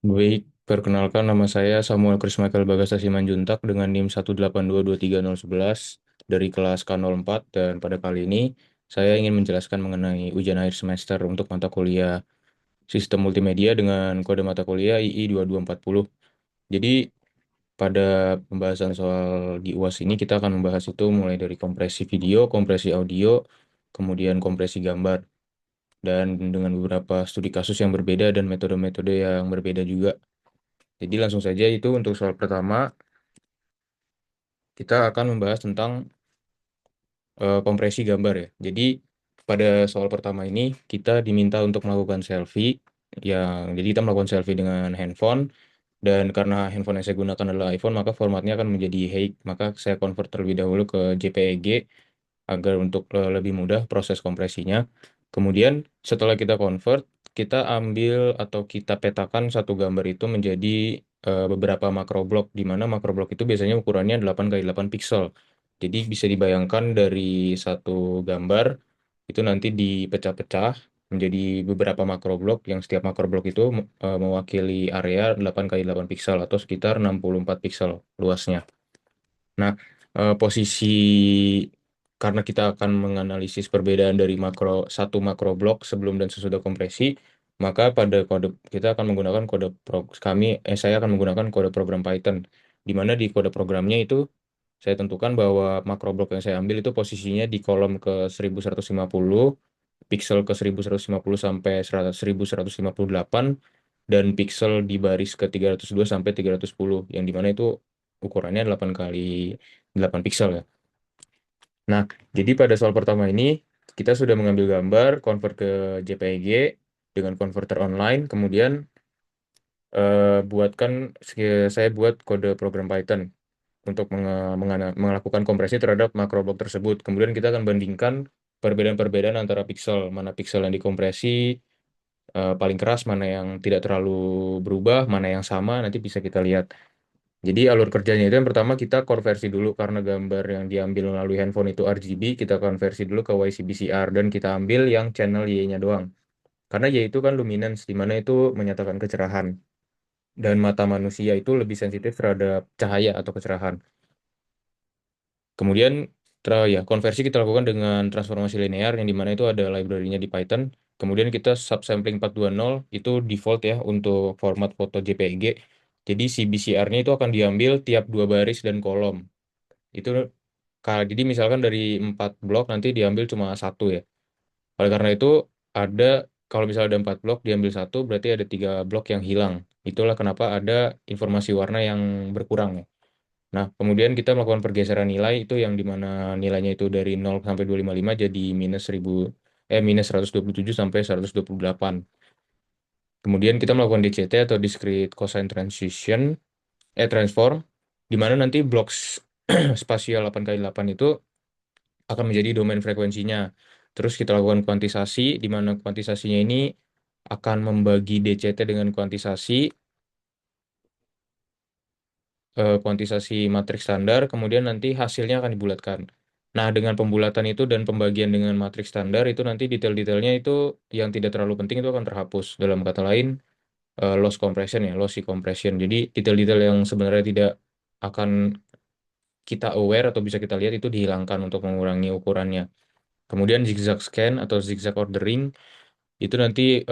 Baik, perkenalkan nama saya Samuel Chris Michael Bagasta Simanjuntak dengan NIM 1822311 dari kelas K04 dan pada kali ini saya ingin menjelaskan mengenai ujian akhir semester untuk mata kuliah Sistem Multimedia dengan kode mata kuliah II 2240. Jadi pada pembahasan soal di UAS ini kita akan membahas itu mulai dari kompresi video, kompresi audio, kemudian kompresi gambar dan dengan beberapa studi kasus yang berbeda dan metode-metode yang berbeda juga. Jadi langsung saja itu untuk soal pertama, kita akan membahas tentang kompresi gambar ya. Jadi pada soal pertama ini kita diminta untuk melakukan selfie jadi kita melakukan selfie dengan handphone dan karena handphone yang saya gunakan adalah iPhone maka formatnya akan menjadi HEIC. Maka saya convert terlebih dahulu ke JPEG agar untuk lebih mudah proses kompresinya. Kemudian setelah kita convert, kita ambil atau kita petakan satu gambar itu menjadi beberapa makro blok, di mana makro blok itu biasanya ukurannya 8 kali 8 piksel. Jadi bisa dibayangkan dari satu gambar itu nanti dipecah-pecah menjadi beberapa makro blok yang setiap makro blok itu mewakili area 8 kali 8 piksel atau sekitar 64 piksel luasnya. Nah, posisi karena kita akan menganalisis perbedaan dari satu makro blok sebelum dan sesudah kompresi, maka pada kode kita akan menggunakan saya akan menggunakan kode program Python, di mana di kode programnya itu saya tentukan bahwa makro blok yang saya ambil itu posisinya di kolom ke 1150, pixel ke 1150 sampai 1158, dan pixel di baris ke 302 sampai 310, yang dimana itu ukurannya 8 kali 8 piksel ya. Nah, jadi pada soal pertama ini kita sudah mengambil gambar, convert ke JPEG dengan konverter online, kemudian eh, buatkan saya buat kode program Python untuk melakukan kompresi terhadap makro blok tersebut. Kemudian kita akan bandingkan perbedaan-perbedaan antara piksel, mana piksel yang dikompresi paling keras, mana yang tidak terlalu berubah, mana yang sama, nanti bisa kita lihat. Jadi alur kerjanya itu yang pertama kita konversi dulu karena gambar yang diambil melalui handphone itu RGB, kita konversi dulu ke YCBCR dan kita ambil yang channel Y-nya doang. Karena Y itu kan luminance, di mana itu menyatakan kecerahan. Dan mata manusia itu lebih sensitif terhadap cahaya atau kecerahan. Kemudian konversi kita lakukan dengan transformasi linear yang dimana itu ada library-nya di Python. Kemudian kita subsampling 420 itu default ya untuk format foto JPEG. Jadi si BCR-nya itu akan diambil tiap dua baris dan kolom. Itu jadi misalkan dari 4 blok nanti diambil cuma satu ya. Oleh karena itu ada kalau misalnya ada 4 blok diambil satu berarti ada 3 blok yang hilang. Itulah kenapa ada informasi warna yang berkurang ya. Nah, kemudian kita melakukan pergeseran nilai itu yang dimana nilainya itu dari 0 sampai 255 jadi minus 127 sampai 128. Kemudian kita melakukan DCT atau discrete cosine transform, di mana nanti blok spasial 8 kali 8 itu akan menjadi domain frekuensinya. Terus kita lakukan kuantisasi, di mana kuantisasinya ini akan membagi DCT dengan kuantisasi matriks standar, kemudian nanti hasilnya akan dibulatkan. Nah, dengan pembulatan itu dan pembagian dengan matriks standar itu nanti detail-detailnya itu yang tidak terlalu penting itu akan terhapus. Dalam kata lain, loss compression ya, lossy compression. Jadi detail-detail yang sebenarnya tidak akan kita aware atau bisa kita lihat itu dihilangkan untuk mengurangi ukurannya. Kemudian zigzag scan atau zigzag ordering itu nanti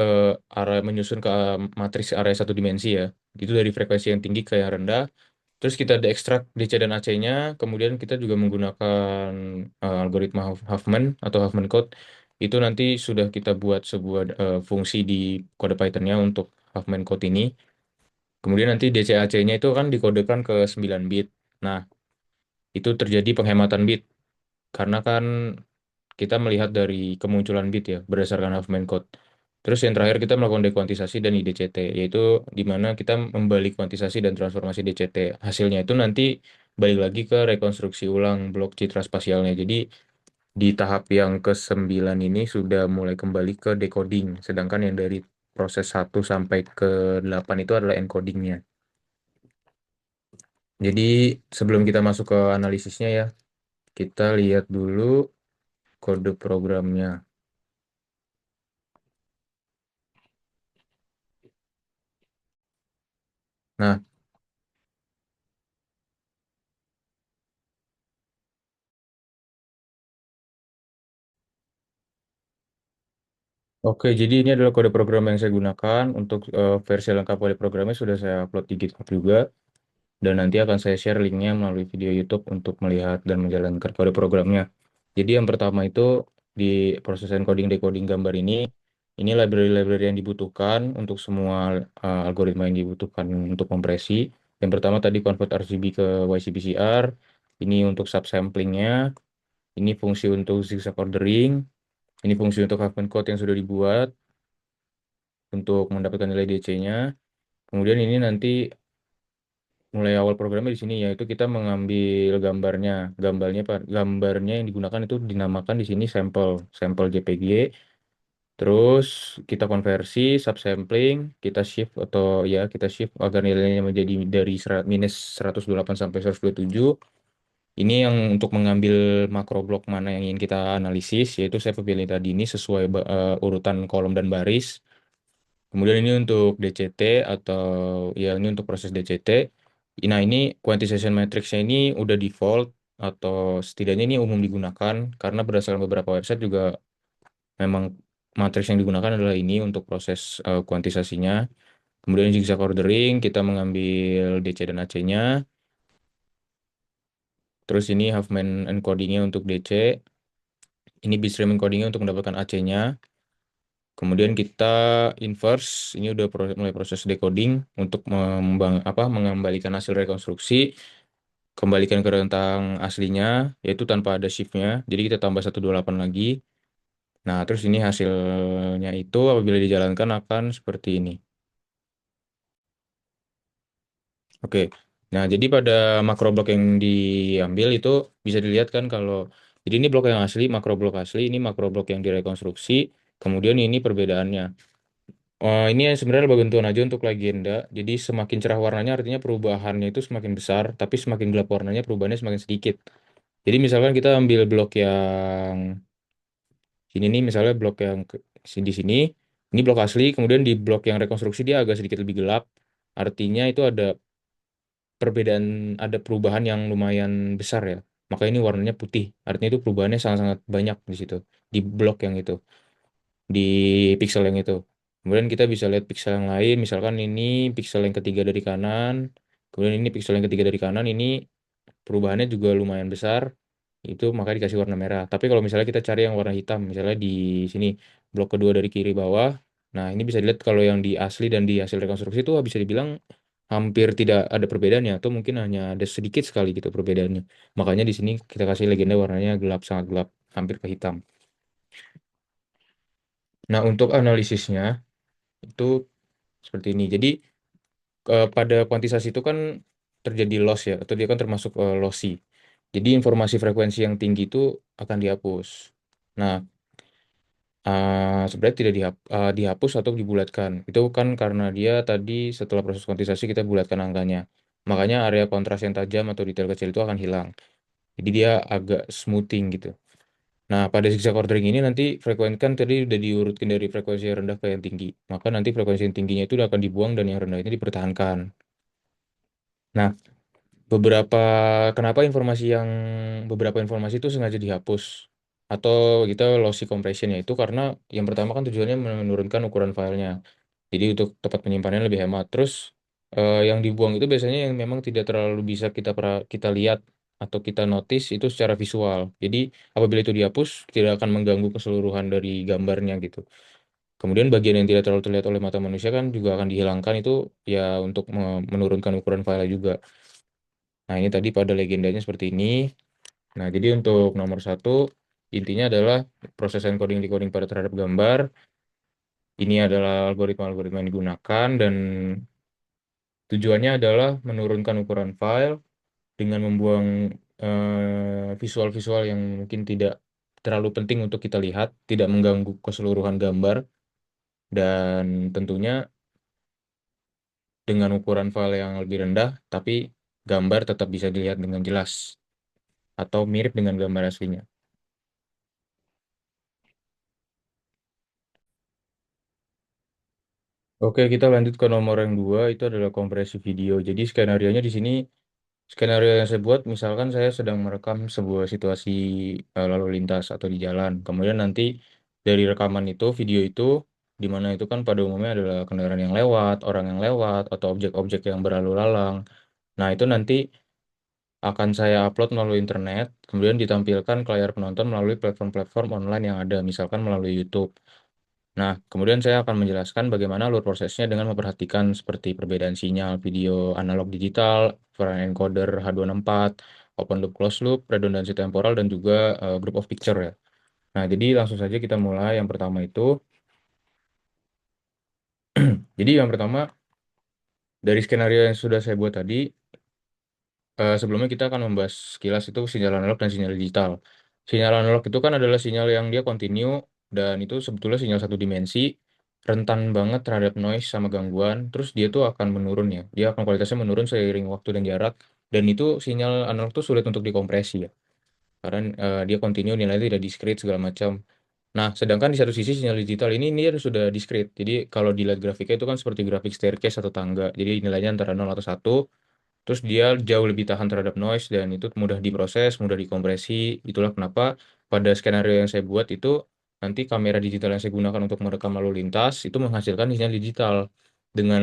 menyusun ke matriks area satu dimensi ya. Itu dari frekuensi yang tinggi ke yang rendah. Terus kita ada ekstrak DC dan AC-nya, kemudian kita juga menggunakan algoritma Huffman atau Huffman code. Itu nanti sudah kita buat sebuah fungsi di kode Python-nya untuk Huffman code ini. Kemudian nanti DC AC-nya itu kan dikodekan ke 9 bit. Nah, itu terjadi penghematan bit karena kan kita melihat dari kemunculan bit ya berdasarkan Huffman code. Terus yang terakhir kita melakukan dekuantisasi dan IDCT, yaitu di mana kita membalik kuantisasi dan transformasi DCT. Hasilnya itu nanti balik lagi ke rekonstruksi ulang blok citra spasialnya. Jadi di tahap yang ke-9 ini sudah mulai kembali ke decoding, sedangkan yang dari proses 1 sampai ke 8 itu adalah encodingnya. Jadi sebelum kita masuk ke analisisnya ya, kita lihat dulu kode programnya. Nah, oke, jadi ini adalah kode program yang saya gunakan. Untuk versi lengkap kode programnya sudah saya upload di GitHub juga. Dan nanti akan saya share linknya melalui video YouTube untuk melihat dan menjalankan kode programnya. Jadi yang pertama itu di proses encoding decoding gambar ini library-library yang dibutuhkan untuk semua algoritma yang dibutuhkan untuk kompresi. Yang pertama tadi convert RGB ke YCBCR, ini untuk subsamplingnya, ini fungsi untuk zigzag ordering, ini fungsi untuk Huffman code yang sudah dibuat untuk mendapatkan nilai DC-nya. Kemudian ini nanti mulai awal programnya di sini yaitu kita mengambil gambarnya. Gambarnya yang digunakan itu dinamakan di sini sampel, sampel JPG. Terus kita konversi, subsampling, kita shift atau ya kita shift agar nilainya menjadi dari minus 128 sampai 127. Ini yang untuk mengambil makro blok mana yang ingin kita analisis, yaitu saya pilih tadi ini sesuai urutan kolom dan baris. Kemudian ini untuk DCT atau ya ini untuk proses DCT. Nah ini quantization matrixnya ini udah default atau setidaknya ini umum digunakan karena berdasarkan beberapa website juga memang matriks yang digunakan adalah ini untuk proses kuantisasinya. Kemudian zigzag ordering kita mengambil DC dan AC-nya. Terus ini Huffman encodingnya untuk DC. Ini bitstream encodingnya untuk mendapatkan AC-nya. Kemudian kita inverse, ini udah mulai proses decoding untuk mengembalikan hasil rekonstruksi, kembalikan ke rentang aslinya, yaitu tanpa ada shift-nya. Jadi kita tambah 128 lagi. Nah, terus ini hasilnya itu apabila dijalankan akan seperti ini. Oke. Nah, jadi pada makro blok yang diambil itu bisa dilihat kan kalau jadi ini blok yang asli, makro blok asli, ini makro blok yang direkonstruksi, kemudian ini perbedaannya. Ini sebenarnya bantuan aja untuk legenda. Jadi semakin cerah warnanya artinya perubahannya itu semakin besar, tapi semakin gelap warnanya perubahannya semakin sedikit. Jadi misalkan kita ambil blok yang sini nih, misalnya blok yang di sini, ini blok asli, kemudian di blok yang rekonstruksi dia agak sedikit lebih gelap. Artinya itu ada perbedaan, ada perubahan yang lumayan besar ya. Maka ini warnanya putih. Artinya itu perubahannya sangat-sangat banyak di situ, di blok yang itu, di pixel yang itu. Kemudian kita bisa lihat pixel yang lain, misalkan ini pixel yang ketiga dari kanan, kemudian ini pixel yang ketiga dari kanan, ini perubahannya juga lumayan besar, itu maka dikasih warna merah. Tapi kalau misalnya kita cari yang warna hitam, misalnya di sini, blok kedua dari kiri bawah, nah ini bisa dilihat kalau yang di asli dan di hasil rekonstruksi itu bisa dibilang hampir tidak ada perbedaannya, atau mungkin hanya ada sedikit sekali gitu perbedaannya. Makanya di sini kita kasih legenda warnanya gelap, sangat gelap, hampir ke hitam. Nah, untuk analisisnya, itu seperti ini. Jadi pada kuantisasi itu kan terjadi loss ya, atau dia kan termasuk lossy. Jadi informasi frekuensi yang tinggi itu akan dihapus. Nah, sebenarnya tidak dihapus atau dibulatkan. Itu kan karena dia tadi setelah proses kuantisasi kita bulatkan angkanya. Makanya area kontras yang tajam atau detail kecil itu akan hilang. Jadi dia agak smoothing gitu. Nah, pada zigzag ordering ini nanti frekuensi kan tadi udah diurutkan dari frekuensi yang rendah ke yang tinggi. Maka nanti frekuensi yang tingginya itu akan dibuang dan yang rendah ini dipertahankan. Nah, beberapa kenapa beberapa informasi itu sengaja dihapus atau kita lossy compression ya itu karena yang pertama kan tujuannya menurunkan ukuran filenya. Jadi untuk tempat penyimpanannya lebih hemat. Terus yang dibuang itu biasanya yang memang tidak terlalu bisa kita lihat atau kita notice itu secara visual. Jadi apabila itu dihapus tidak akan mengganggu keseluruhan dari gambarnya gitu. Kemudian bagian yang tidak terlalu terlihat oleh mata manusia kan juga akan dihilangkan itu ya untuk menurunkan ukuran file juga. Nah ini tadi pada legendanya seperti ini. Nah jadi untuk nomor satu intinya adalah proses encoding decoding pada terhadap gambar. Ini adalah algoritma-algoritma yang digunakan dan tujuannya adalah menurunkan ukuran file dengan membuang visual-visual yang mungkin tidak terlalu penting untuk kita lihat, tidak mengganggu keseluruhan gambar, dan tentunya dengan ukuran file yang lebih rendah, tapi gambar tetap bisa dilihat dengan jelas atau mirip dengan gambar aslinya. Oke, kita lanjut ke nomor yang dua, itu adalah kompresi video. Jadi skenario-nya di sini, skenario yang saya buat, misalkan saya sedang merekam sebuah situasi lalu lintas atau di jalan. Kemudian nanti dari rekaman itu, video itu, di mana itu kan pada umumnya adalah kendaraan yang lewat, orang yang lewat, atau objek-objek yang berlalu lalang. Nah, itu nanti akan saya upload melalui internet, kemudian ditampilkan ke layar penonton melalui platform-platform online yang ada, misalkan melalui YouTube. Nah, kemudian saya akan menjelaskan bagaimana alur prosesnya dengan memperhatikan seperti perbedaan sinyal video analog digital, variant encoder H264, open loop closed loop, redundansi temporal, dan juga group of picture ya. Nah, jadi langsung saja kita mulai. Yang pertama itu, jadi yang pertama dari skenario yang sudah saya buat tadi, sebelumnya kita akan membahas sekilas itu sinyal analog dan sinyal digital. Sinyal analog itu kan adalah sinyal yang dia kontinu dan itu sebetulnya sinyal satu dimensi, rentan banget terhadap noise sama gangguan, terus dia tuh akan menurun ya. Dia akan kualitasnya menurun seiring waktu dan jarak, dan itu sinyal analog tuh sulit untuk dikompresi ya. Karena dia kontinu, nilainya tidak discrete segala macam. Nah, sedangkan di satu sisi sinyal digital ini dia sudah discrete. Jadi kalau dilihat grafiknya itu kan seperti grafik staircase atau tangga. Jadi nilainya antara 0 atau 1. Terus dia jauh lebih tahan terhadap noise dan itu mudah diproses, mudah dikompresi. Itulah kenapa pada skenario yang saya buat itu nanti kamera digital yang saya gunakan untuk merekam lalu lintas itu menghasilkan sinyal digital. Dengan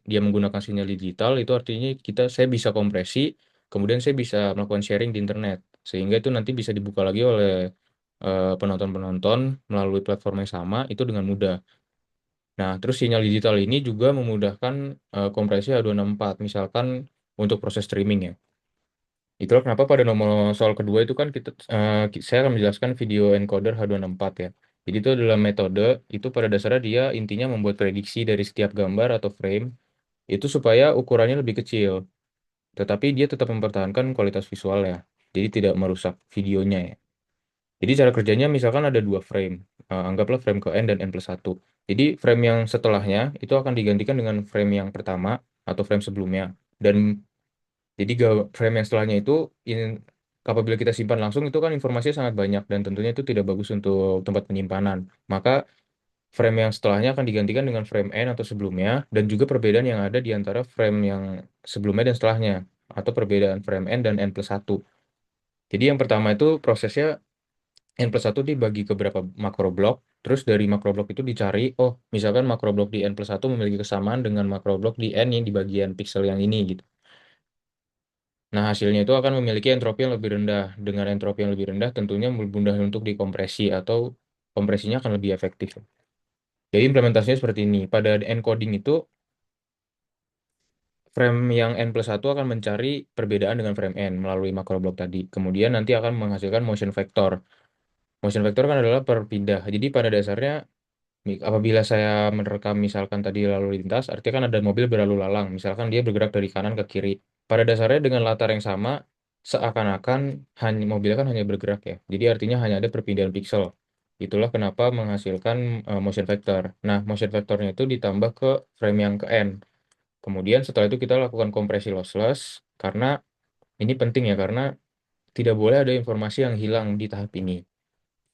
dia menggunakan sinyal digital itu artinya saya bisa kompresi, kemudian saya bisa melakukan sharing di internet. Sehingga itu nanti bisa dibuka lagi oleh penonton-penonton melalui platform yang sama itu dengan mudah. Nah, terus sinyal digital ini juga memudahkan kompresi H264, misalkan untuk proses streaming ya. Itulah kenapa pada nomor soal kedua itu kan saya akan menjelaskan video encoder H264 ya. Jadi itu adalah metode, itu pada dasarnya dia intinya membuat prediksi dari setiap gambar atau frame, itu supaya ukurannya lebih kecil. Tetapi dia tetap mempertahankan kualitas visualnya. Jadi tidak merusak videonya ya. Jadi cara kerjanya misalkan ada dua frame. Anggaplah frame ke N dan N+1. Jadi frame yang setelahnya itu akan digantikan dengan frame yang pertama atau frame sebelumnya. Dan jadi frame yang setelahnya itu apabila kita simpan langsung itu kan informasinya sangat banyak dan tentunya itu tidak bagus untuk tempat penyimpanan. Maka frame yang setelahnya akan digantikan dengan frame N atau sebelumnya dan juga perbedaan yang ada di antara frame yang sebelumnya dan setelahnya atau perbedaan frame N dan N+1. Jadi yang pertama itu prosesnya N+1 dibagi ke beberapa makro blok, terus dari makro blok itu dicari, oh misalkan makro blok di N+1 memiliki kesamaan dengan makro blok di N yang di bagian pixel yang ini gitu. Nah, hasilnya itu akan memiliki entropi yang lebih rendah. Dengan entropi yang lebih rendah, tentunya mudah untuk dikompresi atau kompresinya akan lebih efektif. Jadi implementasinya seperti ini. Pada encoding itu, frame yang N+1 akan mencari perbedaan dengan frame N melalui makro blok tadi. Kemudian nanti akan menghasilkan motion vector. Motion vector kan adalah perpindah. Jadi pada dasarnya, apabila saya merekam misalkan tadi lalu lintas, artinya kan ada mobil berlalu lalang. Misalkan dia bergerak dari kanan ke kiri. Pada dasarnya dengan latar yang sama, seakan-akan hanya mobilnya kan hanya bergerak ya. Jadi artinya hanya ada perpindahan pixel. Itulah kenapa menghasilkan motion vector. Nah, motion vectornya itu ditambah ke frame yang ke N. Kemudian setelah itu kita lakukan kompresi lossless karena ini penting ya karena tidak boleh ada informasi yang hilang di tahap ini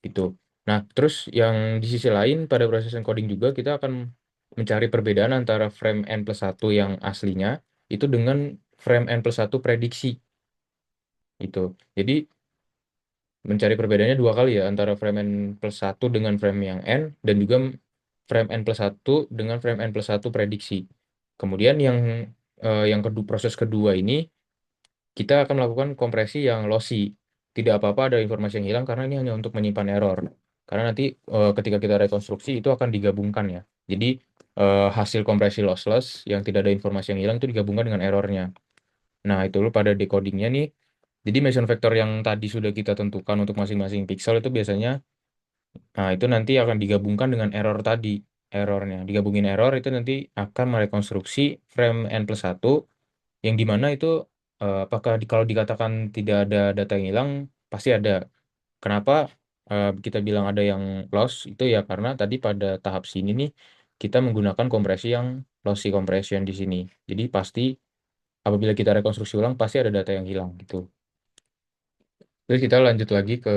gitu. Nah, terus yang di sisi lain pada proses encoding juga kita akan mencari perbedaan antara frame N+1 yang aslinya itu dengan frame N+1 prediksi itu. Jadi mencari perbedaannya dua kali ya antara frame N+1 dengan frame yang N dan juga frame N+1 dengan frame N+1 prediksi. Kemudian yang kedua, proses kedua ini kita akan melakukan kompresi yang lossy. Tidak apa-apa ada informasi yang hilang karena ini hanya untuk menyimpan error. Karena nanti ketika kita rekonstruksi itu akan digabungkan ya. Jadi hasil kompresi lossless yang tidak ada informasi yang hilang itu digabungkan dengan errornya. Nah, itu loh pada decodingnya nih. Jadi meson vector yang tadi sudah kita tentukan untuk masing-masing pixel itu biasanya, nah itu nanti akan digabungkan dengan error tadi. Errornya. Digabungin error itu nanti akan merekonstruksi frame N+1 yang dimana itu apakah kalau dikatakan tidak ada data yang hilang pasti ada. Kenapa kita bilang ada yang loss itu ya karena tadi pada tahap sini nih kita menggunakan kompresi yang lossy compression di sini. Jadi pasti apabila kita rekonstruksi ulang pasti ada data yang hilang gitu. Terus kita lanjut lagi ke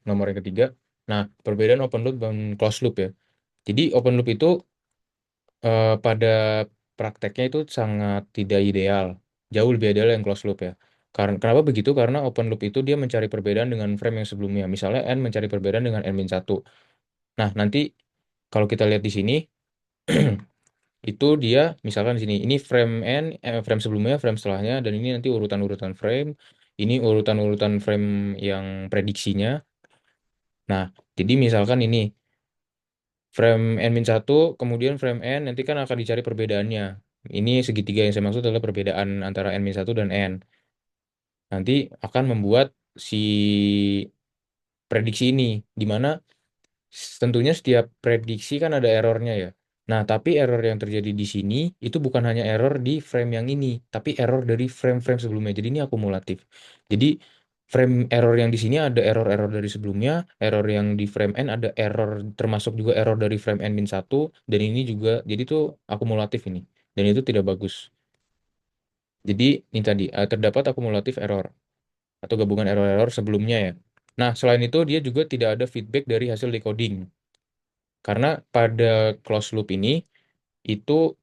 nomor yang ketiga. Nah, perbedaan open loop dan closed loop ya. Jadi open loop itu pada prakteknya itu sangat tidak ideal. Jauh lebih ideal yang closed loop ya. Karena kenapa begitu? Karena open loop itu dia mencari perbedaan dengan frame yang sebelumnya. Misalnya n mencari perbedaan dengan n-1. Nah, nanti kalau kita lihat di sini itu dia misalkan di sini ini frame n, frame sebelumnya, frame setelahnya, dan ini nanti urutan-urutan frame, ini urutan-urutan frame yang prediksinya. Nah, jadi misalkan ini frame n-1, kemudian frame n, nanti kan akan dicari perbedaannya. Ini segitiga yang saya maksud adalah perbedaan antara n-1 dan n. Nanti akan membuat si prediksi ini, di mana tentunya setiap prediksi kan ada errornya ya. Nah, tapi error yang terjadi di sini itu bukan hanya error di frame yang ini, tapi error dari frame-frame sebelumnya. Jadi ini akumulatif. Jadi frame error yang di sini ada error-error dari sebelumnya, error yang di frame n ada error termasuk juga error dari frame n-1 dan ini juga jadi tuh akumulatif ini. Dan itu tidak bagus. Jadi ini tadi terdapat akumulatif error atau gabungan error-error sebelumnya ya. Nah, selain itu dia juga tidak ada feedback dari hasil decoding. Karena pada closed loop ini itu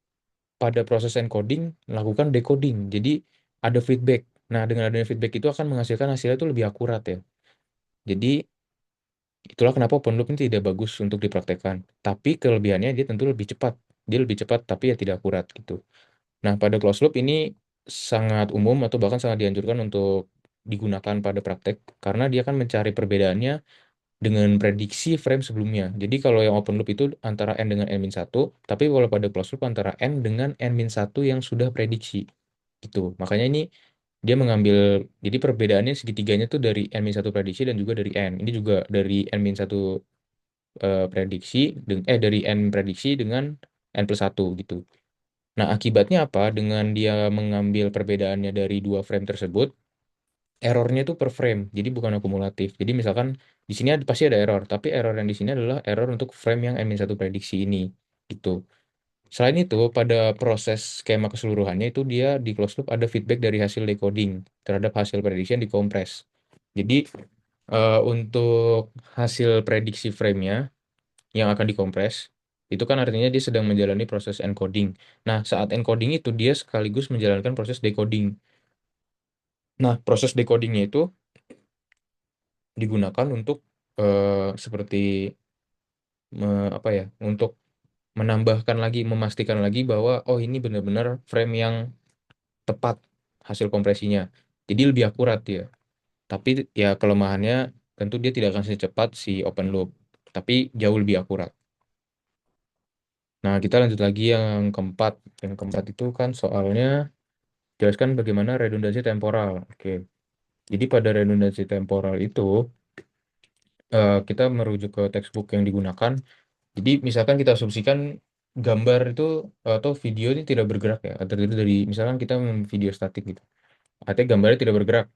pada proses encoding melakukan decoding. Jadi ada feedback. Nah, dengan adanya feedback itu akan menghasilkan hasilnya itu lebih akurat ya. Jadi itulah kenapa open loop ini tidak bagus untuk dipraktekkan. Tapi kelebihannya dia tentu lebih cepat. Dia lebih cepat tapi ya tidak akurat gitu. Nah, pada closed loop ini sangat umum atau bahkan sangat dianjurkan untuk digunakan pada praktek karena dia akan mencari perbedaannya dengan prediksi frame sebelumnya. Jadi kalau yang open loop itu antara n dengan n-1, tapi kalau pada closed loop antara n dengan n-1 yang sudah prediksi. Gitu. Makanya ini dia mengambil, jadi perbedaannya segitiganya tuh dari n-1 prediksi dan juga dari n. Ini juga dari n-1 prediksi, dari n prediksi dengan n+1 gitu. Nah, akibatnya apa? Dengan dia mengambil perbedaannya dari dua frame tersebut, errornya itu per frame, jadi bukan akumulatif. Jadi misalkan di sini pasti ada error, tapi error yang di sini adalah error untuk frame yang n-1 prediksi ini, gitu. Selain itu, pada proses skema keseluruhannya itu dia di closed loop ada feedback dari hasil decoding terhadap hasil prediksi yang dikompres. Jadi untuk hasil prediksi frame-nya yang akan dikompres, itu kan artinya dia sedang menjalani proses encoding. Nah, saat encoding itu dia sekaligus menjalankan proses decoding. Nah, proses decodingnya itu digunakan untuk seperti apa ya, untuk menambahkan lagi, memastikan lagi bahwa oh ini benar-benar frame yang tepat hasil kompresinya. Jadi lebih akurat ya. Tapi ya kelemahannya tentu dia tidak akan secepat si open loop, tapi jauh lebih akurat. Nah, kita lanjut lagi yang keempat. Yang keempat itu kan soalnya jelaskan bagaimana redundansi temporal. Oke. Jadi pada redundansi temporal itu kita merujuk ke textbook yang digunakan. Jadi misalkan kita asumsikan gambar itu atau video ini tidak bergerak ya, terdiri dari misalkan kita video statik gitu. Artinya gambarnya tidak bergerak.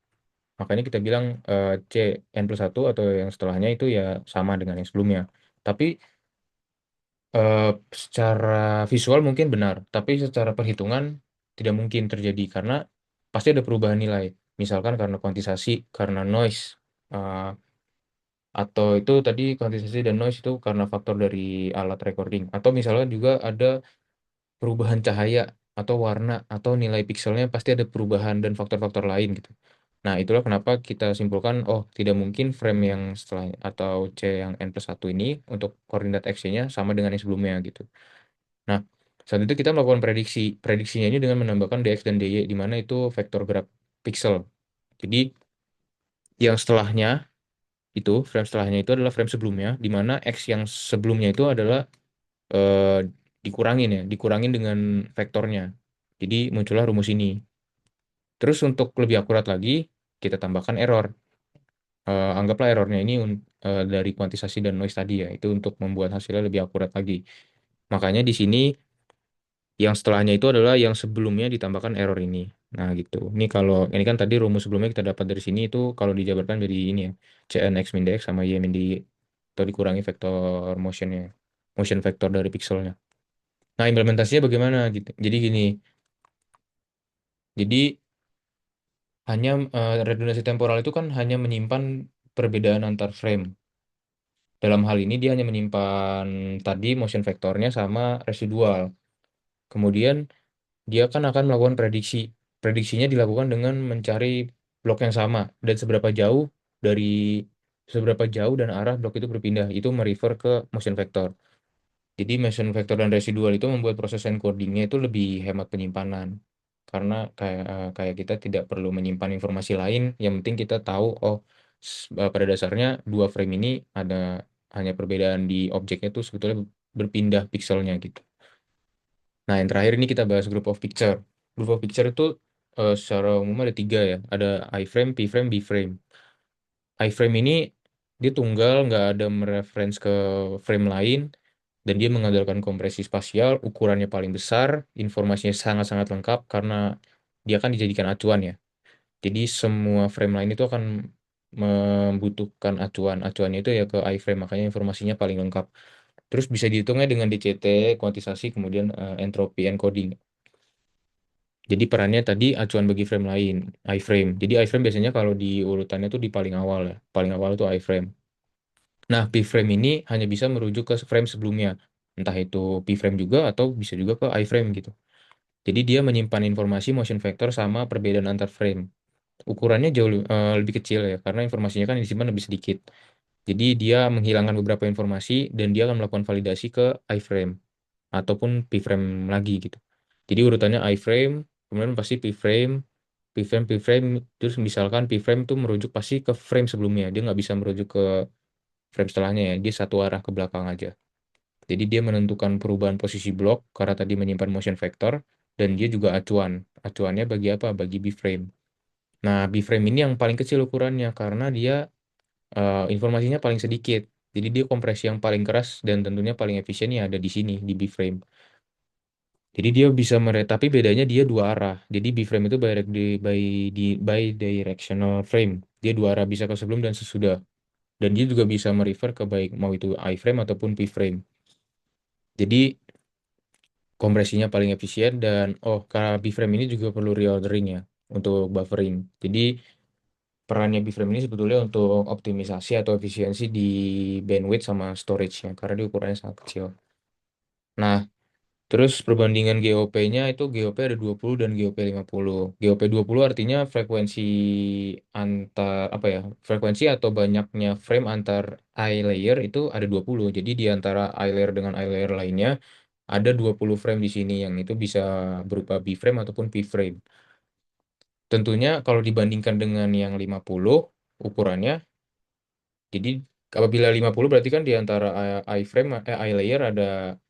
Makanya kita bilang C n+1 atau yang setelahnya itu ya sama dengan yang sebelumnya. Tapi eh, secara visual mungkin benar, tapi secara perhitungan tidak mungkin terjadi karena pasti ada perubahan nilai. Misalkan karena kuantisasi, karena noise, eh, atau itu tadi kuantisasi dan noise itu karena faktor dari alat recording. Atau misalnya juga ada perubahan cahaya atau warna atau nilai pikselnya pasti ada perubahan dan faktor-faktor lain gitu. Nah, itulah kenapa kita simpulkan, oh, tidak mungkin frame yang setelah atau C yang n+1 ini untuk koordinat x-nya sama dengan yang sebelumnya gitu. Nah, saat itu kita melakukan prediksi. Prediksinya ini dengan menambahkan dx dan dy, di mana itu vektor gerak pixel. Jadi, yang setelahnya itu, frame setelahnya itu adalah frame sebelumnya, di mana x yang sebelumnya itu adalah eh, dikurangin ya, dikurangin dengan vektornya. Jadi muncullah rumus ini. Terus untuk lebih akurat lagi, kita tambahkan error. Anggaplah errornya ini dari kuantisasi dan noise tadi ya, itu untuk membuat hasilnya lebih akurat lagi. Makanya di sini yang setelahnya itu adalah yang sebelumnya ditambahkan error ini. Nah gitu. Ini kalau ini kan tadi rumus sebelumnya kita dapat dari sini itu kalau dijabarkan jadi ini ya, Cn x min dx sama y min dy atau dikurangi vektor motionnya, motion vektor dari pixelnya. Nah implementasinya bagaimana gitu? Jadi gini. Jadi hanya redundansi temporal itu kan hanya menyimpan perbedaan antar frame. Dalam hal ini dia hanya menyimpan tadi motion vektornya sama residual. Kemudian dia kan akan melakukan prediksi. Prediksinya dilakukan dengan mencari blok yang sama dan dari seberapa jauh dan arah blok itu berpindah. Itu merefer ke motion vector. Jadi motion vector dan residual itu membuat proses encodingnya itu lebih hemat penyimpanan. Karena kayak kita tidak perlu menyimpan informasi lain, yang penting kita tahu oh pada dasarnya dua frame ini ada hanya perbedaan di objeknya itu sebetulnya berpindah pixelnya gitu. Nah, yang terakhir ini kita bahas group of picture. Group of picture itu secara umum ada tiga ya. Ada iframe, pframe, bframe. Iframe ini dia tunggal, nggak ada mereference ke frame lain, dan dia mengandalkan kompresi spasial, ukurannya paling besar, informasinya sangat-sangat lengkap karena dia akan dijadikan acuan ya. Jadi semua frame lain itu akan membutuhkan acuan. Acuannya itu ya ke iframe, makanya informasinya paling lengkap. Terus bisa dihitungnya dengan DCT, kuantisasi, kemudian entropy encoding. Jadi perannya tadi acuan bagi frame lain, iframe. Jadi iframe biasanya kalau di urutannya tuh di paling awal ya. Paling awal tuh iframe. Nah, pframe ini hanya bisa merujuk ke frame sebelumnya. Entah itu pframe juga atau bisa juga ke iframe gitu. Jadi dia menyimpan informasi motion vector sama perbedaan antar frame. Ukurannya jauh lebih kecil ya, karena informasinya kan disimpan lebih sedikit. Jadi dia menghilangkan beberapa informasi dan dia akan melakukan validasi ke iframe ataupun pframe lagi gitu. Jadi urutannya iframe, kemudian pasti pframe, pframe, pframe, terus misalkan pframe itu merujuk pasti ke frame sebelumnya. Dia nggak bisa merujuk ke frame setelahnya ya. Dia satu arah ke belakang aja. Jadi dia menentukan perubahan posisi blok karena tadi menyimpan motion vector dan dia juga acuan. Acuannya bagi apa? Bagi B-frame. Nah, B-frame ini yang paling kecil ukurannya karena dia informasinya paling sedikit. Jadi dia kompresi yang paling keras dan tentunya paling efisien ya ada di sini di B-frame. Jadi dia bisa tapi bedanya dia dua arah. Jadi B-frame itu by directional frame. Dia dua arah bisa ke sebelum dan sesudah. Dan dia juga bisa merefer ke baik mau itu I-frame ataupun P-frame. Jadi kompresinya paling efisien dan karena B-frame ini juga perlu reordering ya untuk buffering. Jadi perannya B-frame ini sebetulnya untuk optimisasi atau efisiensi di bandwidth sama storage-nya karena dia ukurannya sangat kecil. Nah, terus perbandingan GOP-nya itu GOP ada 20 dan GOP 50. GOP 20 artinya frekuensi apa ya? Frekuensi atau banyaknya frame antar eye layer itu ada 20. Jadi di antara eye layer dengan eye layer lainnya ada 20 frame di sini yang itu bisa berupa B frame ataupun P frame. Tentunya kalau dibandingkan dengan yang 50 ukurannya, jadi apabila 50 berarti kan di antara eye layer ada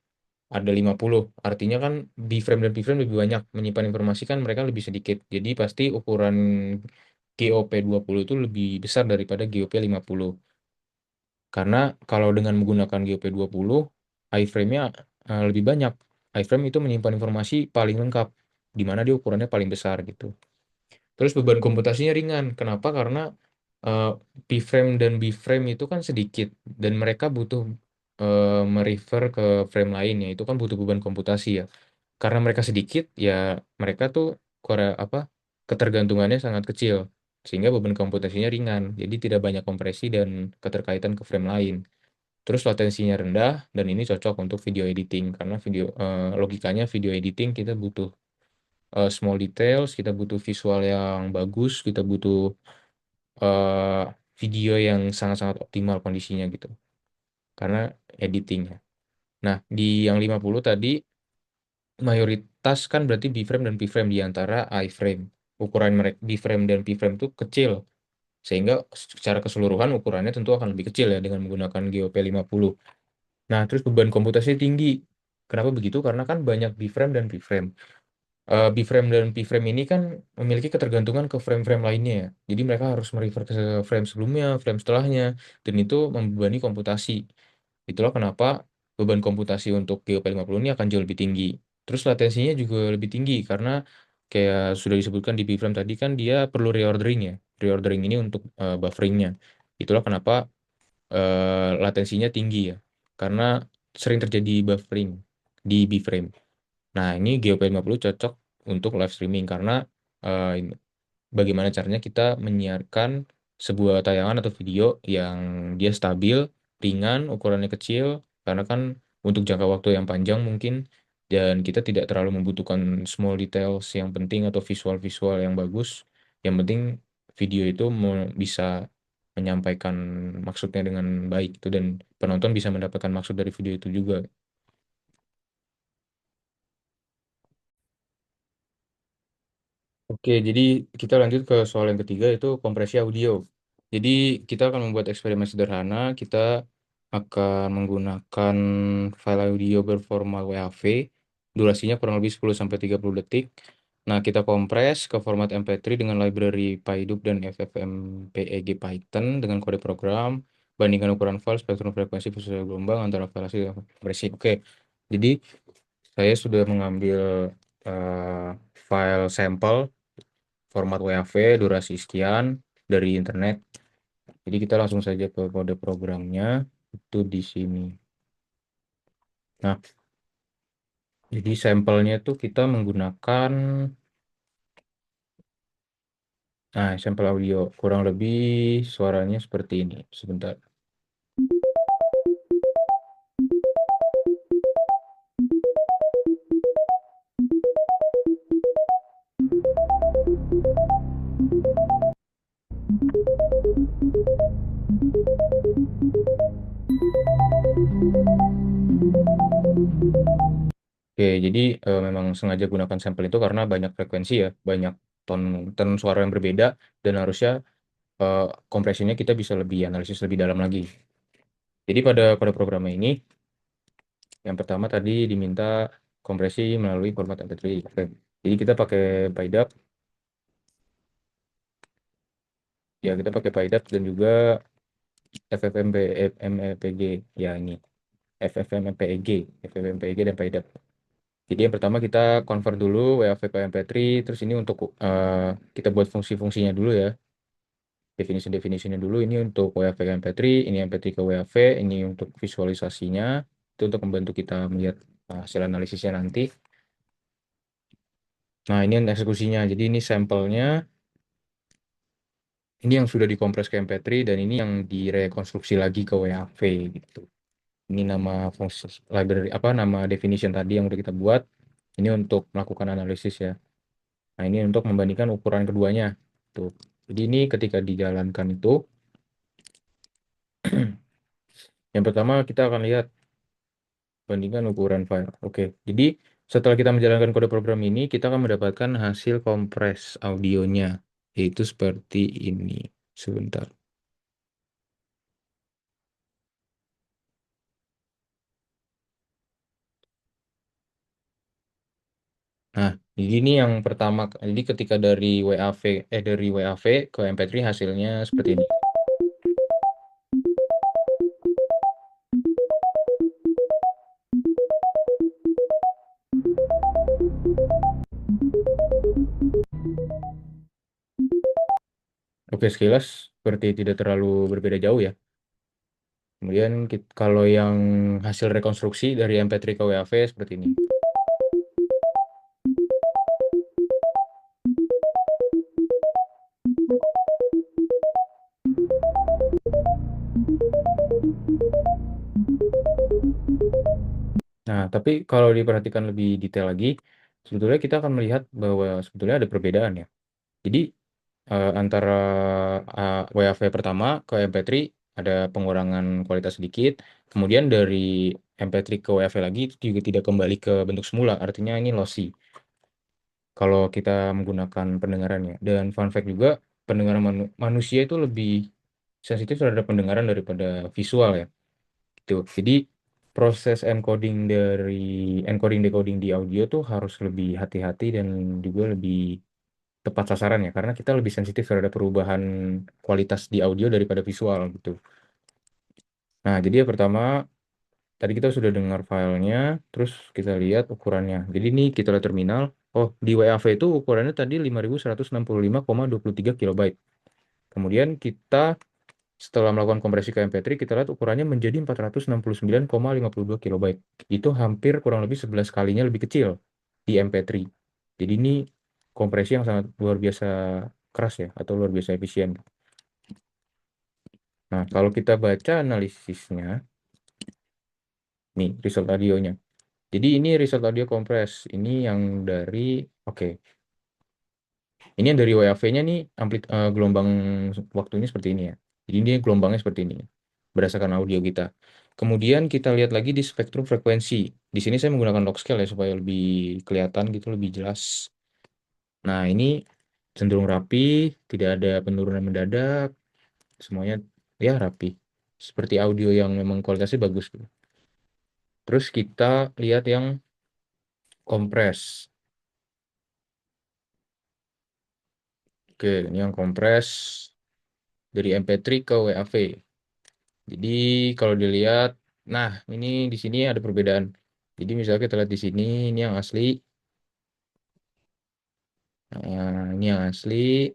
50. Artinya kan B frame dan P frame lebih banyak menyimpan informasi kan mereka lebih sedikit. Jadi pasti ukuran GOP 20 itu lebih besar daripada GOP 50. Karena kalau dengan menggunakan GOP 20, iframe-nya lebih banyak. Iframe itu menyimpan informasi paling lengkap, di mana dia ukurannya paling besar gitu. Terus beban komputasinya ringan. Kenapa? Karena eh, P-frame dan B-frame itu kan sedikit, dan mereka butuh merefer ke frame lainnya. Itu kan butuh beban komputasi ya. Karena mereka sedikit, ya mereka tuh apa ketergantungannya sangat kecil, sehingga beban komputasinya ringan. Jadi tidak banyak kompresi dan keterkaitan ke frame lain. Terus latensinya rendah dan ini cocok untuk video editing karena logikanya video editing kita butuh small details, kita butuh visual yang bagus, kita butuh eh, video yang sangat-sangat optimal kondisinya gitu. Karena editingnya. Nah, di yang 50 tadi mayoritas kan berarti B-frame dan P-frame di antara I-frame. Ukuran mereka B-frame dan P-frame itu kecil sehingga secara keseluruhan ukurannya tentu akan lebih kecil ya dengan menggunakan GOP 50. Nah, terus beban komputasi tinggi. Kenapa begitu? Karena kan banyak B-frame dan P-frame. B-frame dan P-frame ini kan memiliki ketergantungan ke frame-frame lainnya ya. Jadi mereka harus merefer ke frame sebelumnya, frame setelahnya, dan itu membebani komputasi. Itulah kenapa beban komputasi untuk GOP50 ini akan jauh lebih tinggi. Terus latensinya juga lebih tinggi karena kayak sudah disebutkan di B-frame tadi kan dia perlu reordering ya. Reordering ini untuk bufferingnya. Itulah kenapa latensinya tinggi ya. Karena sering terjadi buffering di B-frame. Nah, ini GOP50 cocok untuk live streaming karena eh, bagaimana caranya kita menyiarkan sebuah tayangan atau video yang dia stabil, ringan, ukurannya kecil, karena kan untuk jangka waktu yang panjang mungkin Dan kita tidak terlalu membutuhkan small details yang penting atau visual-visual yang bagus. Yang penting video itu bisa menyampaikan maksudnya dengan baik itu, dan penonton bisa mendapatkan maksud dari video itu juga. Oke, jadi kita lanjut ke soal yang ketiga, itu kompresi audio. Jadi kita akan membuat eksperimen sederhana. Kita akan menggunakan file audio berformat WAV. Durasinya kurang lebih 10-30 detik. Nah, kita kompres ke format MP3 dengan library PyDub dan FFmpeg Python dengan kode program. Bandingkan ukuran file, spektrum frekuensi, sesuai gelombang antara file asli dan kompresi. Oke, jadi saya sudah mengambil eh, file sampel format WAV durasi sekian dari internet. Jadi kita langsung saja ke kode programnya, itu di sini. Nah, jadi sampelnya tuh kita menggunakan, sampel audio kurang lebih suaranya seperti ini. Sebentar. Oke, jadi memang sengaja gunakan sampel itu karena banyak frekuensi ya, banyak ton ton suara yang berbeda, dan harusnya eh, kompresinya kita bisa lebih analisis lebih dalam lagi. Jadi pada programnya ini, yang pertama tadi diminta kompresi melalui format MP3. Oke. Jadi kita pakai PyDub, ya kita pakai PyDub dan juga FFmpeg, ya ini FFmpeg, FFmpeg dan PyDub. Jadi yang pertama kita convert dulu WAV ke MP3, terus ini untuk kita buat fungsi-fungsinya dulu ya. Definition-definitionnya dulu, ini untuk WAV ke MP3, ini MP3 ke WAV, ini untuk visualisasinya, itu untuk membantu kita melihat hasil analisisnya nanti. Nah, ini yang eksekusinya. Jadi ini sampelnya, ini yang sudah dikompres ke MP3, dan ini yang direkonstruksi lagi ke WAV gitu. Ini nama fungsi library, apa nama definition tadi yang udah kita buat. Ini untuk melakukan analisis ya. Nah, ini untuk membandingkan ukuran keduanya. Tuh. Jadi ini ketika dijalankan itu, yang pertama kita akan lihat bandingkan ukuran file. Oke, jadi setelah kita menjalankan kode program ini, kita akan mendapatkan hasil kompres audionya, yaitu seperti ini. Sebentar. Nah, jadi ini yang pertama. Jadi ketika dari WAV ke MP3 hasilnya seperti ini. Oke, sekilas seperti tidak terlalu berbeda jauh ya. Kemudian kalau yang hasil rekonstruksi dari MP3 ke WAV seperti ini. Nah, tapi kalau diperhatikan lebih detail lagi, sebetulnya kita akan melihat bahwa sebetulnya ada perbedaan ya. Jadi antara WAV pertama ke MP3 ada pengurangan kualitas sedikit. Kemudian dari MP3 ke WAV lagi itu juga tidak kembali ke bentuk semula. Artinya ini lossy kalau kita menggunakan pendengarannya. Dan fun fact juga, pendengaran manusia itu lebih sensitif terhadap pendengaran daripada visual ya. Gitu. Jadi proses encoding decoding di audio tuh harus lebih hati-hati dan juga lebih tepat sasaran ya, karena kita lebih sensitif terhadap perubahan kualitas di audio daripada visual gitu. Nah, jadi yang pertama tadi kita sudah dengar filenya, terus kita lihat ukurannya. Jadi ini kita lihat terminal. Oh, di WAV itu ukurannya tadi 5165,23 kilobyte. Kemudian kita setelah melakukan kompresi ke MP3, kita lihat ukurannya menjadi 469,52 kilobyte. Itu hampir kurang lebih 11 kalinya lebih kecil di MP3. Jadi ini kompresi yang sangat luar biasa keras ya, atau luar biasa efisien. Nah, kalau kita baca analisisnya, nih result audionya. Jadi ini result audio compress. Ini yang dari, oke. Ini yang dari WAV-nya nih gelombang waktunya seperti ini ya. Jadi ini gelombangnya seperti ini berdasarkan audio kita. Kemudian kita lihat lagi di spektrum frekuensi. Di sini saya menggunakan log scale ya supaya lebih kelihatan gitu, lebih jelas. Nah, ini cenderung rapi, tidak ada penurunan mendadak, semuanya ya rapi. Seperti audio yang memang kualitasnya bagus gitu. Terus kita lihat yang kompres. Oke, ini yang kompres dari MP3 ke WAV. Jadi kalau dilihat, nah ini di sini ada perbedaan. Jadi misalnya kita lihat di sini, ini yang asli, ini yang asli,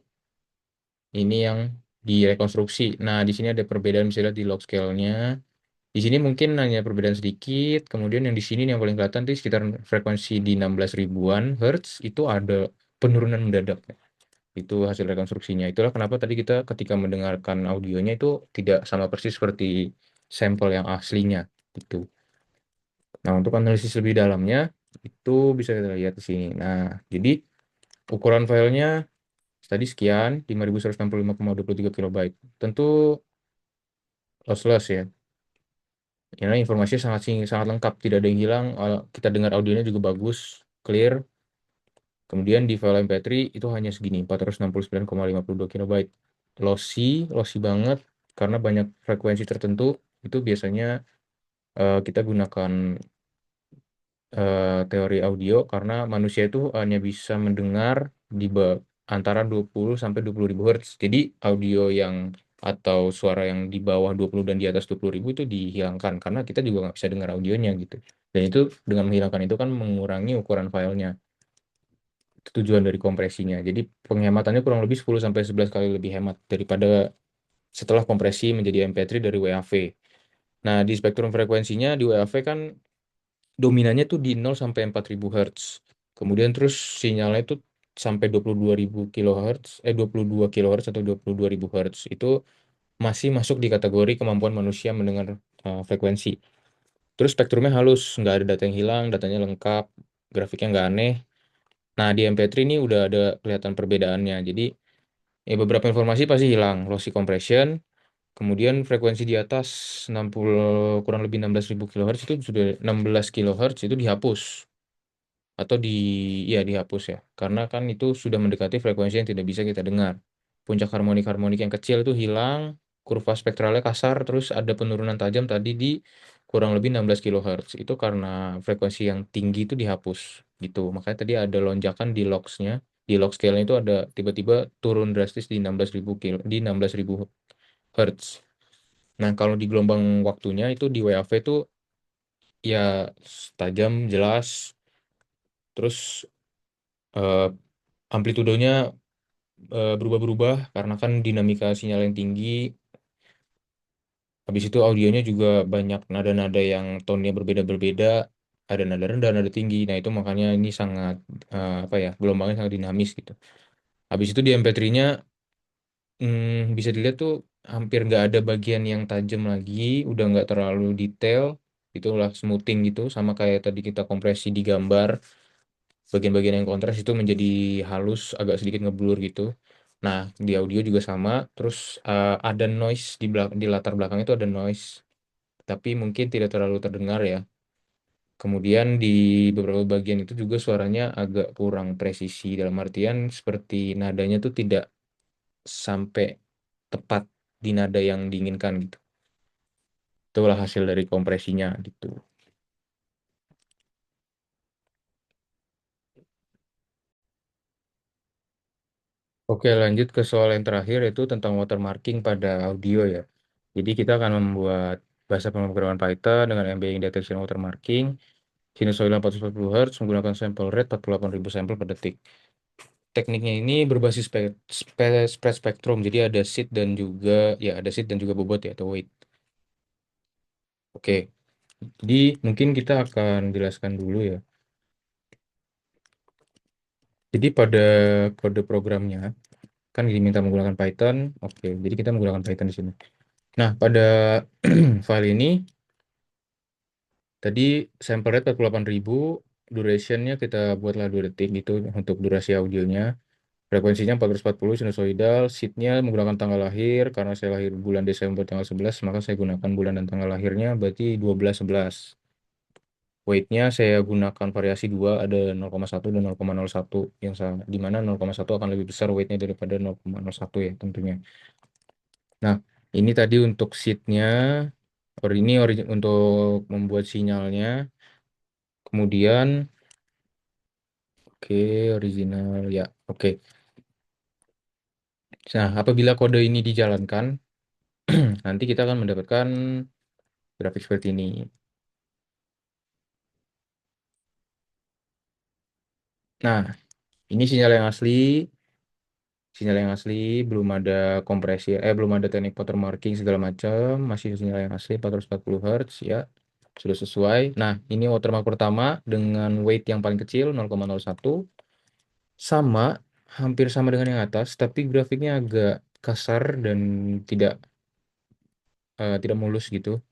ini yang direkonstruksi. Nah di sini ada perbedaan misalnya di log scale-nya. Di sini mungkin hanya perbedaan sedikit. Kemudian yang di sini yang paling kelihatan itu sekitar frekuensi di 16 ribuan Hertz itu ada penurunan mendadak. Itu hasil rekonstruksinya. Itulah kenapa tadi kita ketika mendengarkan audionya itu tidak sama persis seperti sampel yang aslinya. Gitu. Nah, untuk analisis lebih dalamnya, itu bisa kita lihat di sini. Nah, jadi ukuran filenya tadi sekian, 5165,23 kilobyte. Tentu lossless ya. Karena informasinya sangat lengkap, tidak ada yang hilang. Kita dengar audionya juga bagus, clear. Kemudian di file MP3 itu hanya segini, 469,52 kilobyte. Lossy banget, karena banyak frekuensi tertentu, itu biasanya kita gunakan teori audio karena manusia itu hanya bisa mendengar di antara 20 sampai 20 ribu Hertz. Jadi audio yang atau suara yang di bawah 20 dan di atas 20 ribu itu dihilangkan karena kita juga nggak bisa dengar audionya gitu. Dan itu dengan menghilangkan itu kan mengurangi ukuran filenya. Itu tujuan dari kompresinya. Jadi penghematannya kurang lebih 10 sampai 11 kali lebih hemat daripada setelah kompresi menjadi MP3 dari WAV. Nah, di spektrum frekuensinya di WAV kan dominannya tuh di 0 sampai 4000 Hz. Kemudian terus sinyalnya itu sampai 22.000 kHz, 22 kHz atau 22.000 Hz. Itu masih masuk di kategori kemampuan manusia mendengar frekuensi. Terus spektrumnya halus, nggak ada data yang hilang, datanya lengkap, grafiknya nggak aneh. Nah, di MP3 ini udah ada kelihatan perbedaannya. Jadi, ya beberapa informasi pasti hilang. Lossy compression, kemudian frekuensi di atas 60 kurang lebih 16.000 kHz itu sudah 16 kHz itu dihapus atau ya dihapus ya karena kan itu sudah mendekati frekuensi yang tidak bisa kita dengar. Puncak harmonik-harmonik yang kecil itu hilang, kurva spektralnya kasar, terus ada penurunan tajam tadi di kurang lebih 16 kHz. Itu karena frekuensi yang tinggi itu dihapus gitu. Makanya tadi ada lonjakan di logsnya, di log scale-nya itu ada tiba-tiba turun drastis di 16.000 di 16.000 Hertz. Nah, kalau di gelombang waktunya itu di WAV itu ya tajam, jelas, terus eh, amplitudenya berubah-berubah karena kan dinamika sinyal yang tinggi. Habis itu audionya juga banyak nada-nada yang tone-nya berbeda-berbeda. Ada nada rendah, nada tinggi. Nah itu makanya ini sangat apa ya, gelombangnya sangat dinamis gitu. Habis itu di MP3-nya bisa dilihat tuh hampir nggak ada bagian yang tajam lagi, udah nggak terlalu detail. Itulah smoothing gitu, sama kayak tadi kita kompresi di gambar. Bagian-bagian yang kontras itu menjadi halus, agak sedikit ngeblur gitu. Nah, di audio juga sama. Terus ada noise di latar belakang itu ada noise, tapi mungkin tidak terlalu terdengar ya. Kemudian di beberapa bagian itu juga suaranya agak kurang presisi dalam artian seperti nadanya tuh tidak sampai tepat di nada yang diinginkan gitu. Itulah hasil dari kompresinya gitu. Oke, lanjut ke soal yang terakhir yaitu tentang watermarking pada audio ya. Jadi kita akan membuat bahasa pemrograman Python dengan ambient detection watermarking, sinusoidal 440 Hz menggunakan sample rate 48.000 sampel per detik. Tekniknya ini berbasis spread spectrum, jadi ada seed dan juga ya ada seed dan juga bobot ya atau weight. Oke, jadi mungkin kita akan jelaskan dulu ya. Jadi pada kode programnya kan diminta menggunakan Python. Oke, jadi kita menggunakan Python di sini. Nah, pada file ini Tadi sample rate 48.000, durationnya kita buatlah 2 detik gitu untuk durasi audionya. Frekuensinya 440 sinusoidal, seatnya menggunakan tanggal lahir, karena saya lahir bulan Desember tanggal 11, maka saya gunakan bulan dan tanggal lahirnya, berarti 12-11. Weight-nya saya gunakan variasi 2, ada 0,1 dan 0,01, di mana 0,1 akan lebih besar weight-nya daripada 0,01 ya tentunya. Nah, ini tadi untuk seat-nya, untuk membuat sinyalnya. Kemudian, oke, original ya, oke. Nah, apabila kode ini dijalankan, nanti kita akan mendapatkan grafik seperti ini. Nah, ini sinyal yang asli, belum ada kompresi, belum ada teknik watermarking segala macam, masih sinyal yang asli 440 Hz ya, sudah sesuai. Nah, ini watermark pertama dengan weight yang paling kecil 0,01, sama, hampir sama dengan yang atas, tapi grafiknya agak kasar dan tidak tidak mulus gitu.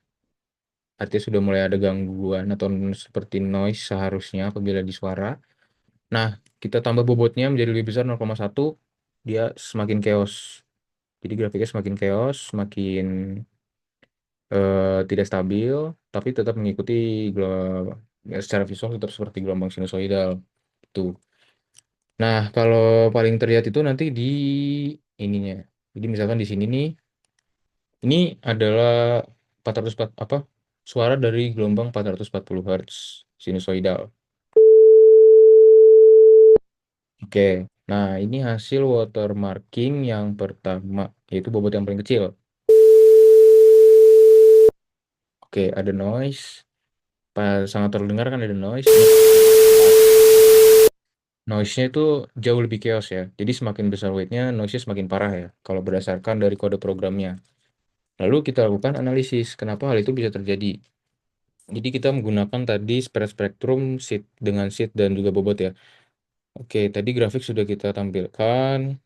Artinya sudah mulai ada gangguan atau seperti noise seharusnya apabila di suara. Nah, kita tambah bobotnya menjadi lebih besar 0,1, dia semakin chaos. Jadi grafiknya semakin chaos, semakin tidak stabil, tapi tetap mengikuti ya, secara visual tetap seperti gelombang sinusoidal. Itu. Nah, kalau paling terlihat itu nanti di ininya. Jadi misalkan di sini nih, ini adalah 404 apa? Suara dari gelombang 440 Hz sinusoidal. Oke. Nah, ini hasil watermarking yang pertama, yaitu bobot yang paling kecil. Oke, ada noise. Sangat terdengar kan ada noise. Noise-nya itu jauh lebih chaos ya. Jadi semakin besar weight-nya, noise-nya semakin parah ya. Kalau berdasarkan dari kode programnya. Lalu kita lakukan analisis. Kenapa hal itu bisa terjadi? Jadi kita menggunakan tadi spread spektrum seat dengan seat dan juga bobot ya. Oke, tadi grafik sudah kita tampilkan.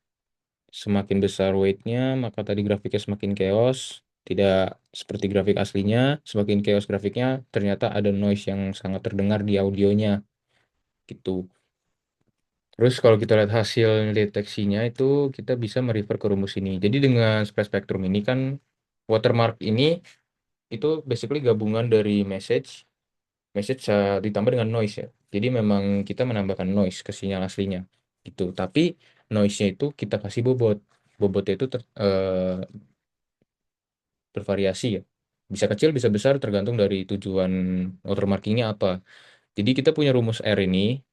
Semakin besar weight-nya, maka tadi grafiknya semakin chaos. Tidak seperti grafik aslinya. Semakin chaos grafiknya, ternyata ada noise yang sangat terdengar di audionya. Gitu. Terus kalau kita lihat hasil deteksinya itu kita bisa merefer ke rumus ini. Jadi dengan spread spectrum ini kan watermark ini itu basically gabungan dari message, ditambah dengan noise ya. Jadi memang kita menambahkan noise ke sinyal aslinya gitu. Tapi noise-nya itu kita kasih bobot. Bobotnya itu bervariasi ya. Bisa kecil, bisa besar tergantung dari tujuan watermarkingnya apa. Jadi kita punya rumus R ini.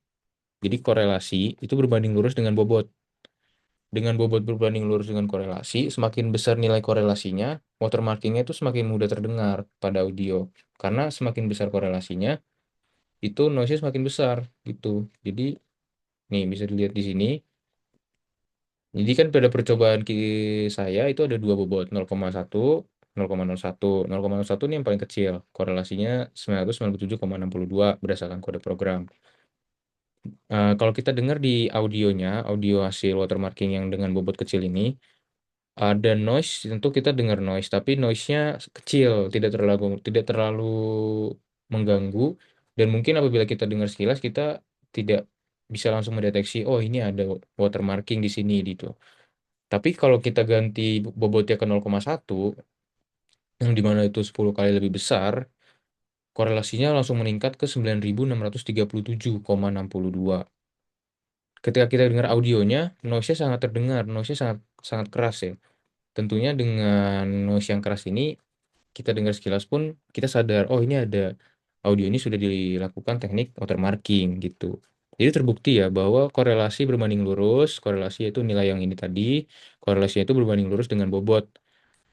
Jadi korelasi itu berbanding lurus dengan bobot. Dengan bobot berbanding lurus dengan korelasi, semakin besar nilai korelasinya, watermarkingnya itu semakin mudah terdengar pada audio. Karena semakin besar korelasinya, itu noise-nya semakin besar gitu. Jadi, nih bisa dilihat di sini. Jadi kan pada percobaan saya itu ada dua bobot, 0,1, 0,01. 0,01 ini yang paling kecil. Korelasinya 997,62 berdasarkan kode program. Kalau kita dengar di audionya, audio hasil watermarking yang dengan bobot kecil ini, ada noise, tentu kita dengar noise, tapi noise-nya kecil, tidak terlalu mengganggu, dan mungkin apabila kita dengar sekilas kita tidak bisa langsung mendeteksi, oh ini ada watermarking di sini gitu. Tapi kalau kita ganti bobotnya ke 0,1, yang dimana itu 10 kali lebih besar, korelasinya langsung meningkat ke 9.637,62. Ketika kita dengar audionya, noise-nya sangat terdengar, noise-nya sangat sangat keras ya. Tentunya dengan noise yang keras ini, kita dengar sekilas pun kita sadar, oh ini ada audio ini sudah dilakukan teknik watermarking gitu. Jadi terbukti ya bahwa korelasi berbanding lurus, korelasi itu nilai yang ini tadi, korelasinya itu berbanding lurus dengan bobot.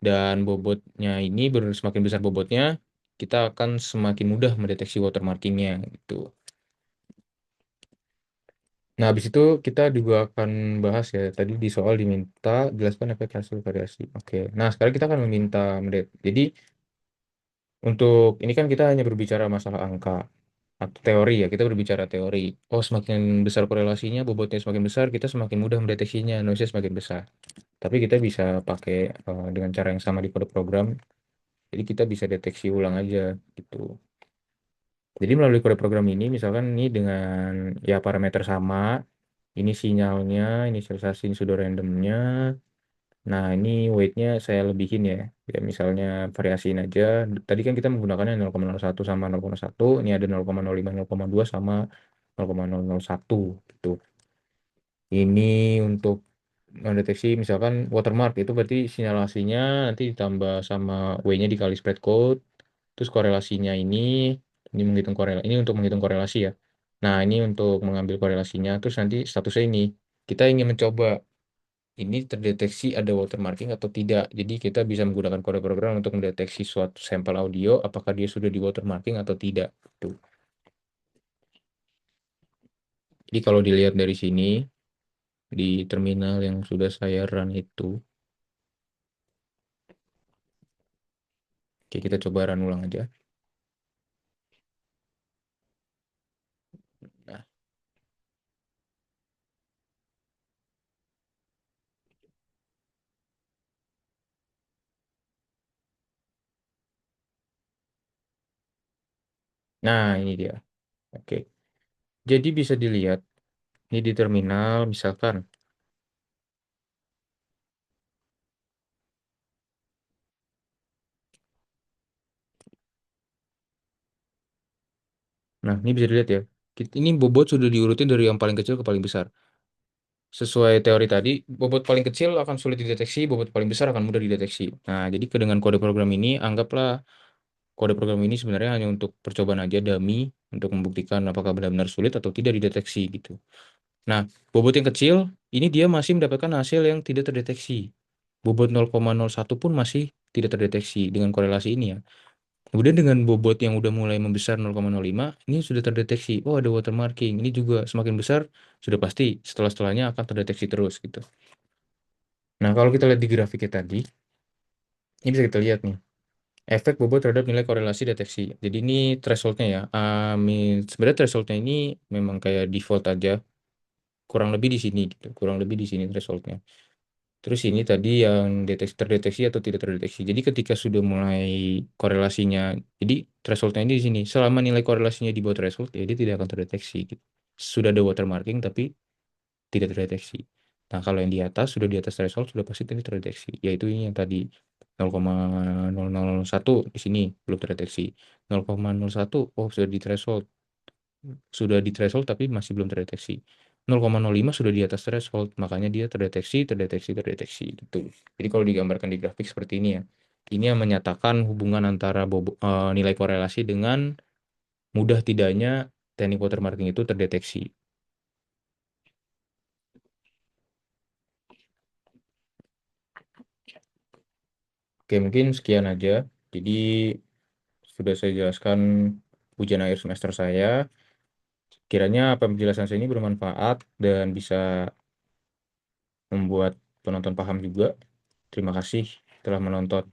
Dan bobotnya ini semakin besar bobotnya, kita akan semakin mudah mendeteksi watermarkingnya gitu. Nah, habis itu kita juga akan bahas ya, tadi di soal diminta jelaskan efek hasil variasi. Oke, nah sekarang kita akan meminta jadi untuk ini kan kita hanya berbicara masalah angka atau teori ya, kita berbicara teori. Oh, semakin besar korelasinya, bobotnya semakin besar, kita semakin mudah mendeteksinya, noise semakin besar. Tapi kita bisa pakai dengan cara yang sama di kode program, jadi kita bisa deteksi ulang aja gitu. Jadi melalui kode program ini, misalkan ini dengan ya parameter sama, ini sinyalnya, inisialisasi ini sudah randomnya. Nah, ini weight-nya saya lebihin ya. Ya, misalnya variasiin aja. Tadi kan kita menggunakannya 0,01 sama 0,1. Ini ada 0,05, 0,2 sama 0,001 gitu. Ini untuk mendeteksi misalkan watermark itu berarti sinyalasinya nanti ditambah sama W-nya dikali spread code. Terus korelasinya ini menghitung ini untuk menghitung korelasi ya. Nah, ini untuk mengambil korelasinya. Terus nanti statusnya ini. Kita ingin mencoba ini terdeteksi ada watermarking atau tidak. Jadi kita bisa menggunakan kode program untuk mendeteksi suatu sampel audio apakah dia sudah di watermarking atau tidak. Tuh. Jadi kalau dilihat dari sini di terminal yang sudah saya run itu, oke kita coba run ulang aja. Nah, nah ini dia. Oke. Jadi bisa dilihat ini di terminal misalkan. Nah, ini bisa dilihat ya. Ini bobot sudah diurutin dari yang paling kecil ke paling besar. Sesuai teori tadi, bobot paling kecil akan sulit dideteksi, bobot paling besar akan mudah dideteksi. Nah, jadi dengan kode program ini, anggaplah kode program ini sebenarnya hanya untuk percobaan aja, dummy, untuk membuktikan apakah benar-benar sulit atau tidak dideteksi gitu. Nah, bobot yang kecil, ini dia masih mendapatkan hasil yang tidak terdeteksi. Bobot 0,01 pun masih tidak terdeteksi dengan korelasi ini ya. Kemudian dengan bobot yang udah mulai membesar 0,05, ini sudah terdeteksi. Oh, ada watermarking. Ini juga semakin besar, sudah pasti setelah-setelahnya akan terdeteksi terus gitu. Nah, kalau kita lihat di grafiknya tadi, ini bisa kita lihat nih. Efek bobot terhadap nilai korelasi deteksi. Jadi ini thresholdnya ya. Sebenarnya thresholdnya ini memang kayak default aja. Kurang lebih di sini gitu. Kurang lebih di sini thresholdnya. Terus ini tadi yang terdeteksi atau tidak terdeteksi. Jadi ketika sudah mulai korelasinya, jadi thresholdnya ini di sini. Selama nilai korelasinya di bawah threshold, ya dia tidak akan terdeteksi. Gitu. Sudah ada watermarking tapi tidak terdeteksi. Nah, kalau yang di atas, sudah di atas threshold, sudah pasti ini terdeteksi. Yaitu ini yang tadi 0,001 di sini belum terdeteksi. 0,01, oh sudah di threshold. Sudah di threshold tapi masih belum terdeteksi. 0,05 sudah di atas threshold, makanya dia terdeteksi, terdeteksi, terdeteksi. Gitu. Jadi kalau digambarkan di grafik seperti ini ya, ini yang menyatakan hubungan antara nilai korelasi dengan mudah tidaknya teknik watermarking itu terdeteksi. Oke, mungkin sekian aja. Jadi sudah saya jelaskan ujian akhir semester saya. Kiranya penjelasan saya ini bermanfaat dan bisa membuat penonton paham juga. Terima kasih telah menonton.